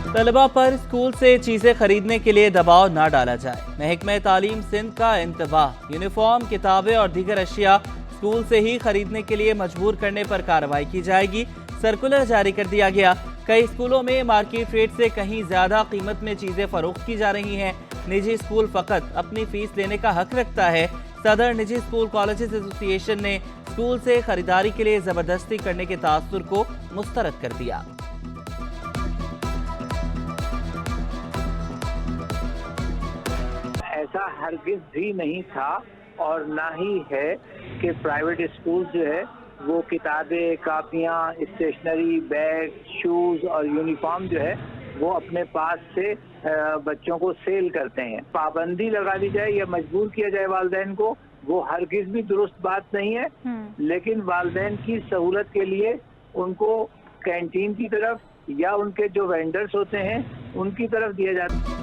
तलबा पर स्कूल से चीजें खरीदने के लिए दबाव ना डाला जाए। महकमा तालीम सिंध का इंतबाह। यूनिफॉर्म, किताबें और दीगर अशिया स्कूल से ही खरीदने के लिए मजबूर करने पर कार्रवाई की जाएगी। सर्कुलर जारी कर दिया गया। कई स्कूलों में मार्केट रेट से कहीं ज्यादा कीमत में चीजें फरोख्त की जा रही हैं। निजी स्कूल फकत अपनी फीस लेने का हक रखता है। सदर निजी स्कूल कॉलेजेस एसोसिएशन ने स्कूल से खरीदारी के लिए जबरदस्ती करने के तासुर को मुस्तरद कर दिया। ऐसा हरगिज भी नहीं था और ना ही है कि प्राइवेट स्कूल जो है वो किताबें, कापियां, स्टेशनरी, बैग, शूज और यूनिफॉर्म जो है वो अपने पास से बच्चों को सेल करते हैं। पाबंदी लगा दी जाए या मजबूर किया जाए वालिदैन को, वो हरगिज भी दुरुस्त बात नहीं है। लेकिन वालिदैन की सहूलत के लिए उनको कैंटीन की तरफ या उनके जो वेंडर्स होते हैं उनकी तरफ दिया जाता है।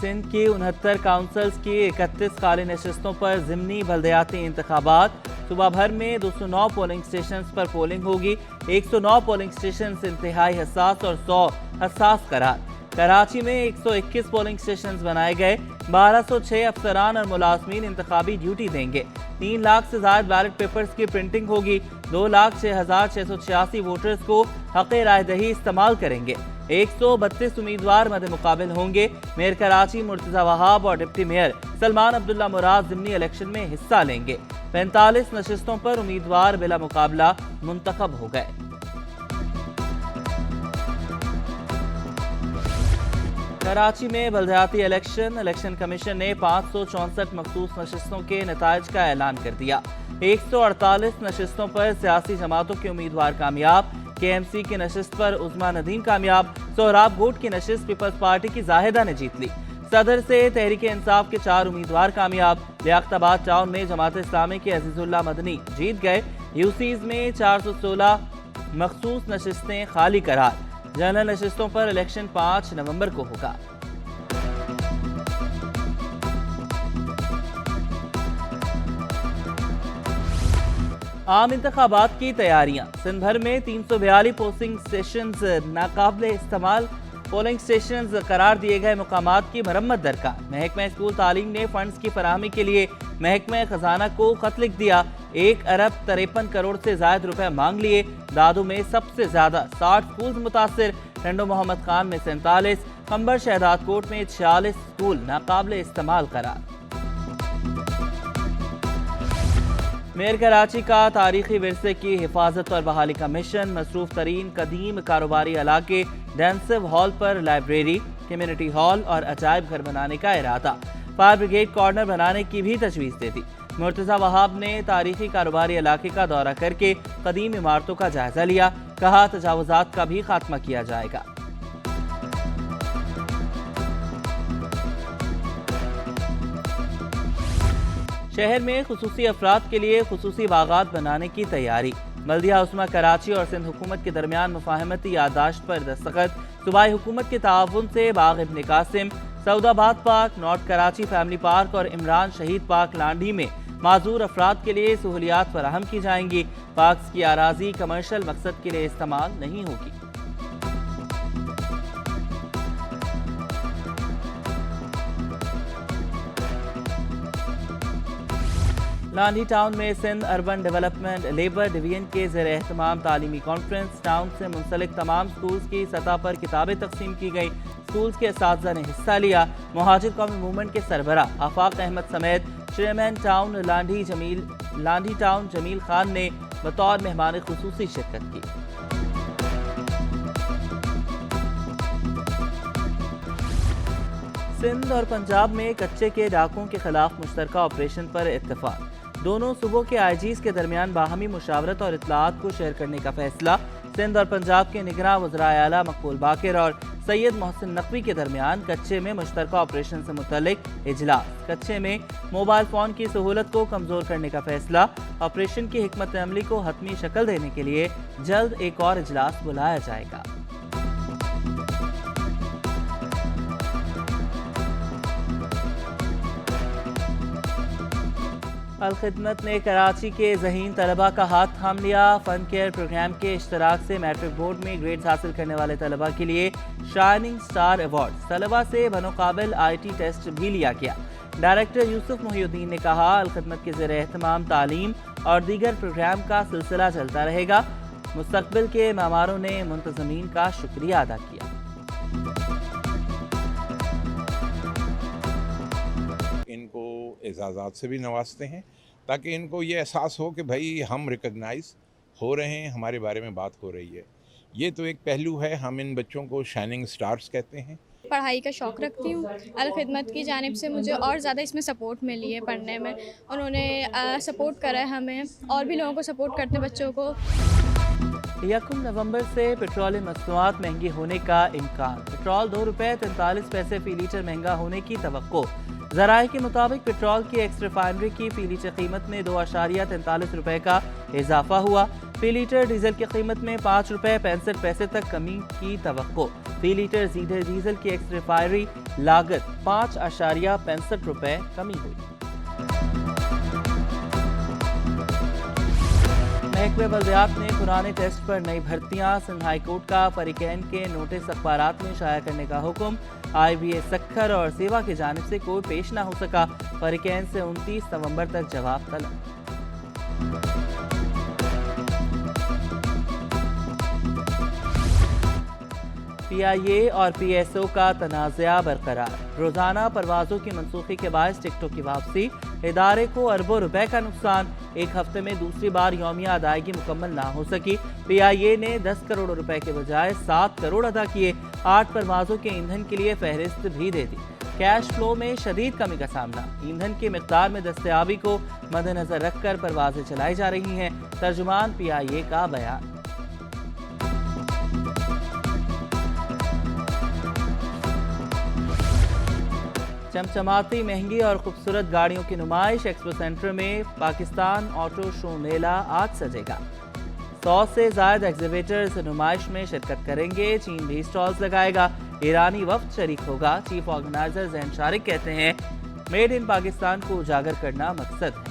सिंध की 69 काउंसिल्स की 31 खाली नशिस्तों पर ज़िमनी बल्दियाती इंतखाबात। सुबह भर में 209 पोलिंग स्टेशन पर पोलिंग होगी। 109 पोलिंग स्टेशन इंतहाई हसास और 100 हसास करार। कराची में 121 पोलिंग स्टेशन बनाए गए। 1206 अफसरान और मुलाजमीन इंतखाबी ड्यूटी देंगे। 3 लाख से ज्यादा बैलेट पेपर्स की प्रिंटिंग होगी। 2,06,686 वोटर्स को हक़ राय दही इस्तेमाल करेंगे। 132 उम्मीदवार मद मुकाबिल होंगे। मेयर कराची मुर्तजा वहाब और डिप्टी मेयर सलमान अब्दुल्ला मुराद ज़िमनी इलेक्शन में हिस्सा लेंगे। 45 नशिस्तों पर उम्मीदवार बिला मुकाबला मुंतखब हो गए। कराची में बल्दियाती इलेक्शन कमीशन ने 564 मखसूस नशिस्तों के नताइज का ऐलान कर दिया। 148 नशिस्तों पर सियासी जमातों के उम्मीदवार कामयाब। KMC की नशिस्त पर उस्मा नदीम कामयाब। सोहराब गोट की नशिस्त पीपल्स पार्टी की जाहिदा ने जीत ली। सदर से तहरीक इंसाफ के 4 उम्मीदवार कामयाब। लियाकताबाद टाउन में जमात इस्लामी के अजीजुल्लाह मदनी जीत गए। यूसीज में 416 मखसूस नशिस्तें खाली करार। जनरल नशिस्तों पर इलेक्शन 5 नवंबर को होगा। आम इंतखाबात की तैयारियां। सिंध भर में 342 पोलिंग स्टेशंस नाकाबिले इस्तेमाल। पोलिंग स्टेशंस करार दिए गए मुकामात की मरम्मत दरकार। महकमा स्कूल तालीम ने फंड्स की फराहमी के लिए महकमा खजाना को खत लिख दिया। 1 अरब 53 करोड़ से ज्यादा रुपए मांग लिए। दादू में सबसे ज्यादा 60 स्कूल मुतासिर। टंडो मोहम्मद खान में 47, खंबर शहदाद कोट में 46 स्कूल नाकाबिले इस्तेमाल करार। मेयर कराची का तारीखी विरसे की हिफाजत और बहाली का मिशन। मसरूफ तरीन कदीम कारोबारी इलाके डेंसिव हॉल पर लाइब्रेरी, कम्युनिटी हॉल और अजायब घर बनाने का इरादा। फायर ब्रिगेड कॉर्नर बनाने की भी तजवीज़ दे दी। मुर्तजा वहाब ने तारीखी कारोबारी इलाके का दौरा करके कदीम इमारतों का जायजा लिया। कहा तजावुजात का भी खात्मा किया जाएगा। शहर में खुसूसी अफराद के लिए खुसूसी बागात बनाने की तैयारी। बल्दिया उस्मा कराची और सिंध हुकूमत के दरमियान मुफाहमती याददाश्त पर दस्तखत। सूबाई हुकूमत के ताउन से Bagh Ibn Qasim, Saudabad park, north Karachi family park और इमरान शहीद पार्क लांडी में माजूर अफराद के लिए सहूलियात फराहम की जाएंगी। पार्क्स की आराजी कमर्शियल मकसद के लिए इस्तेमाल नहीं होगी। लांडी टाउन में Sindh urban development labour division के ज़ेर एहतमाम तालीमी कॉन्फ्रेंस। टाउन से मुंसलिक तमाम स्कूल्स की सतह पर किताबें तकसीम की गई। स्कूल्स के असातिज़ा ने हिस्सा लिया। मुहाजिर कौमी मूवमेंट के सरबरा आफाक अहमद समेत chairman town Landhi town Jameel Khan ने बतौर मेहमान खुसूसी शिरकत की। सिंध और पंजाब में कच्चे के डाकुओं के खिलाफ मुश्तरका ऑपरेशन पर इत्तेफाक। दोनों सूबों के आईजीज के दरमियान बाहमी मुशावरत और इत्तलाआत को शेयर करने का फैसला। सिंध और पंजाब के निगरां वज़राए आला मकबूल बाकिर और सैयद मोहसिन नकवी के दरमियान कच्चे में मुश्तरका ऑपरेशन से मुतल्लिक इजलास। कच्चे में मोबाइल फोन की सहूलत को कमजोर करने का फैसला। ऑपरेशन की हिकमत अमली को हतमी शक्ल देने के लिए जल्द एक और इजलास बुलाया जाएगा। अलखिदमत ने कराची के ज़हीन तलबा का हाथ थाम लिया। फन केयर प्रोग्राम के इश्तराक से मैट्रिक बोर्ड में ग्रेड्स हासिल करने वाले तलबा के लिए शाइनिंग स्टार अवार्ड, तलबा से बनोकाबिल IT टेस्ट भी लिया गया। डायरेक्टर यूसुफ मोहिउद्दीन ने कहा, अलखिदमत के ज़ेर एहतमाम तालीम और दीगर प्रोग्राम का सिलसिला चलता रहेगा। मुस्तकबिल के मामारों ने मुंतज़मीन का शुक्रिया अदा किया। इनको एजाज़ात से भी नवाजते हैं ताकि इनको ये एहसास हो कि भाई हम रिकग्नाइज़ हो रहे हैं, हमारे बारे में बात हो रही है। ये तो एक पहलू है। हम इन बच्चों को शाइनिंग स्टार्स कहते हैं। पढ़ाई का शौक़ रखती हूँ। अलखिदमत की जानिब से मुझे और ज़्यादा इसमें सपोर्ट मिली है पढ़ने में। उन्होंने सपोर्ट करा है हमें, और भी लोगों को सपोर्ट करते बच्चों को। 1 नवंबर से पेट्रोलियम मसनूआत महंगी होने का इम्कान। पेट्रोल ₹2.43 फी लीटर महंगा होने की तवक्को। ज़राए के मुताबिक पेट्रोल की एक्स रिफाइनरी की फी लीटर कीमत में ₹2.43 का इजाफा हुआ। फी लीटर डीजल की कीमत में ₹5.65 तक कमी की तवक्को। फी लीटर सीधे डीजल की एक्स रिफाइनरी लागत ₹5.65 कमी हुई। महकमे बल्दियात ने पुराने टेस्ट पर नई भर्तियां। सिंध हाई कोर्ट का फरीकैन के नोटिस अखबारात में शाया करने का हुक्म। IBA सक्खर और सेवा की जानिब से कोई पेश न हो सका। फरीकैन से 29 नवंबर तक जवाब तलब। PIA और PSO का तनाज़ा बरकरार। रोजाना परवाज़ों की मनसूखी के बायस टिकटों की वापसी। इदारे को अरबों रुपए का नुकसान। एक हफ्ते में दूसरी बार यौमिया अदायगी मुकम्मल ना हो सकी। PIA ने 10 करोड़ रुपए के बजाय 7 करोड़ अदा किए। 8 परवाज़ों के ईंधन के लिए फहरिस्त भी दे दी। कैश फ्लो में शदीद कमी का सामना। ईंधन की मिकदार में दस्तयाबी को मद्देनजर रखकर परवाज़ें चलाई जा रही हैं। तर्जुमान PIA का बयान। चमचमाती महंगी और खूबसूरत गाड़ियों की नुमाइश। एक्सपो सेंटर में पाकिस्तान ऑटो शो मेला आज सजेगा। 100 से ज़ायद एग्जीबिटर्स नुमाइश में शिरकत करेंगे। चीन भी स्टॉल्स लगाएगा। ईरानी वफ्द शरीक होगा। चीफ ऑर्गेनाइजर ज़ैन शारिक कहते हैं, मेड इन पाकिस्तान को उजागर करना मकसद है।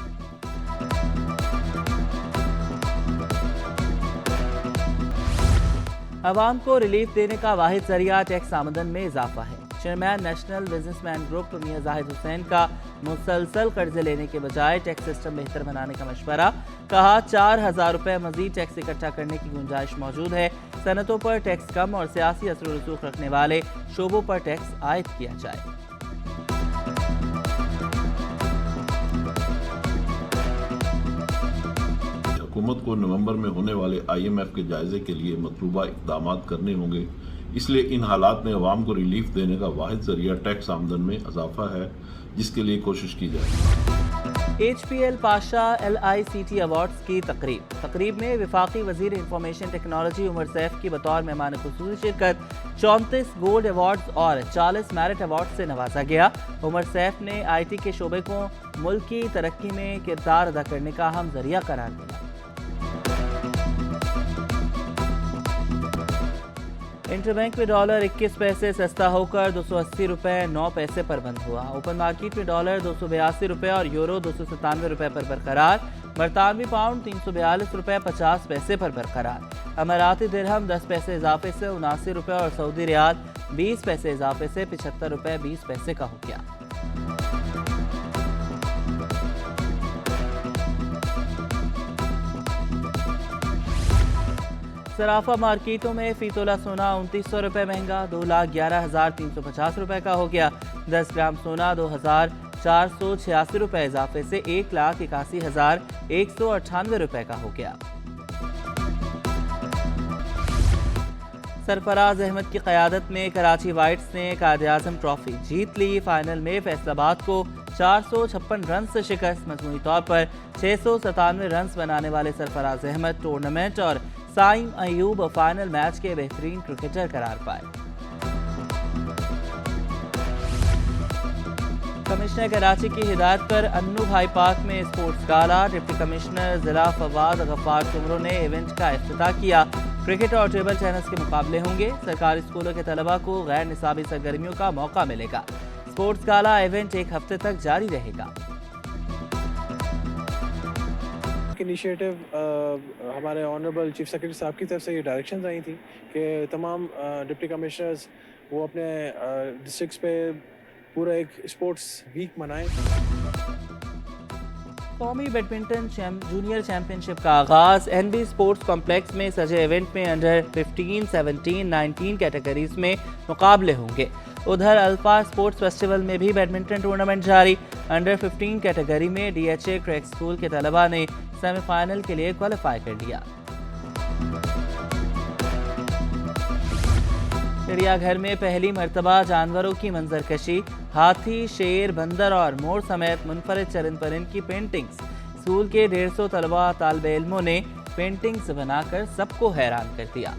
अवाम को रिलीफ देने का वाहिद जरिया टैक्स आमदन में इजाफा है। चेयरमैन नेशनल बिजनेसमैन ग्रुप मियां जाहिद हुसैन का मुसलसल कर्जे लेने के बजाय टैक्स सिस्टम बेहतर बनाने का मशवरा। कहा, 4,000 रुपए मजीद टैक्स इकट्ठा करने की गुंजाइश मौजूद है। सनतों पर टैक्स कम और सियासी असर रसूख रखने वाले शोबों पर टैक्स आयद किया जाए। हुकूमत को नवंबर में होने वाले IMF के जायजे के लिए मतलूबा इक़दामात करने होंगे। इसलिए इन हालात में अवाम को रिलीफ देने का वाहिद जरिया टैक्स आमदन में इजाफा है, जिसके लिए कोशिश की जाए। HPL पाशा LICT अवार्ड्स की तकरीब में वफाकी वजीर इंफॉर्मेशन टेक्नोलॉजी उमर सैफ की बतौर मेहमान खुसूसी शिरकत। 34 गोल्ड अवार्ड्स और 40 मेरिट अवार्ड से नवाजा गया। उमर सैफ ने IT के शोबे को मुल्क की तरक्की में किरदार अदा करने का अहम जरिया करार दिया। इंटरबैंक में डॉलर 21 पैसे सस्ता होकर 280 रुपए 9 पैसे पर बंद हुआ। ओपन मार्केट में डॉलर 282 रुपए और यूरो 297 रुपए पर बरकरार। बरतानवी पाउंड 342 रुपए 50 पैसे पर बरकरार। अमाराती दिरहम 10 पैसे इजाफे से 79 रुपए और सऊदी रियाल 20 पैसे इजाफे से 75 रुपए 20 पैसे का हो गया। सराफा मार्केटों में फी तोला सोना 2900 रुपए महंगा 2,11,350 रुपए का हो गया। 10 ग्राम सोना 2,486 रुपए इजाफे से 1,81,198 रुपए का हो गया। सरफराज अहमद की क़यादत में कराची वाइट्स ने कायद-ए-आज़म ट्रॉफी जीत ली। फाइनल में फैसलाबाद को 456 रन से शिकस्त। मजमूई तौर पर 697 रन बनाने वाले सरफराज अहमद टूर्नामेंट और साइम अयूब फाइनल मैच के बेहतरीन क्रिकेटर करार पाए। कमिश्नर कराची की हिदायत पर अन्नू भाई पार्क में स्पोर्ट्स गाला। डिप्टी कमिश्नर जिला फवाद गफ्फार चुमरो ने इवेंट का इफ्तिताह किया। क्रिकेट और टेबल टेनिस के मुकाबले होंगे। सरकारी स्कूलों के तलबा को गैर निसाबी सरगर्मियों का मौका मिलेगा। स्पोर्ट्स गाला इवेंट एक हफ्ते तक जारी रहेगा। ایک انیشیٹو ہمارے آنریبل چیف سیکرٹری صاحب کی طرف سے یہ ڈائریکشنز آئی تھیں کہ تمام ڈپٹی کمشنرز وہ اپنے ڈسٹرکٹس پہ پورا ایک اسپورٹس ویک منائیں. قومی بیڈمنٹن جونیئر چیمپئن شپ کا آغاز این بی اسپورٹس کمپلیکس میں سجے ایونٹ میں انڈر 15, 17, 19 کیٹیگریز میں مقابلے ہوں گے. ادھر الفا اسپورٹس فیسٹیول میں بھی بیڈمنٹن ٹورنامنٹ جاری. انڈر 15 کیٹیگری میں D H A creek school کے طلباء نے سیمی فائنل کے لیے کوالیفائی کر لیا. چڑیا گھر میں پہلی مرتبہ جانوروں کی منظر کشی. ہاتھی، شیر، بندر اور مور سمیت منفرد چرند پرند کی پینٹنگز. اسکول کے 150 طلباء طالب علموں نے پینٹنگز بنا کر سب کو حیران کر دیا.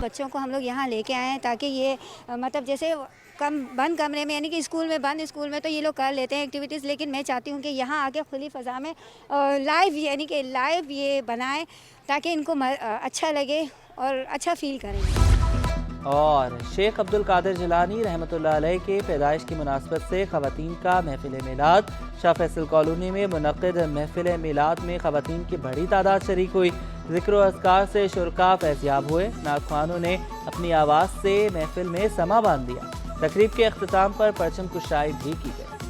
بچوں کو ہم لوگ یہاں لے کے آئے ہیں تاکہ یہ مطلب جیسے بند کمرے میں یعنی کہ بند اسکول میں تو یہ لوگ کر لیتے ہیں ایکٹیویٹیز، لیکن میں چاہتی ہوں کہ یہاں آ کے کھلی فضا میں لائیو یعنی کہ لائیو یہ بنائیں تاکہ ان کو اچھا لگے اور اچھا فیل کریں. اور شیخ عبد القادر جیلانی رحمۃ اللہ علیہ کے پیدائش کی مناسبت سے خواتین کا محفل میلاد. شاہ فیصل کالونی میں منعقد محفل میلاد میں خواتین کی بڑی تعداد شریک ہوئی. ذکر و اذکار سے شرکا فیضیاب ہوئے. نعت خوانوں نے اپنی آواز سے محفل میں سما باندھ دیا. تقریب کے اختتام پر پرچم کشائی بھی کی گئی.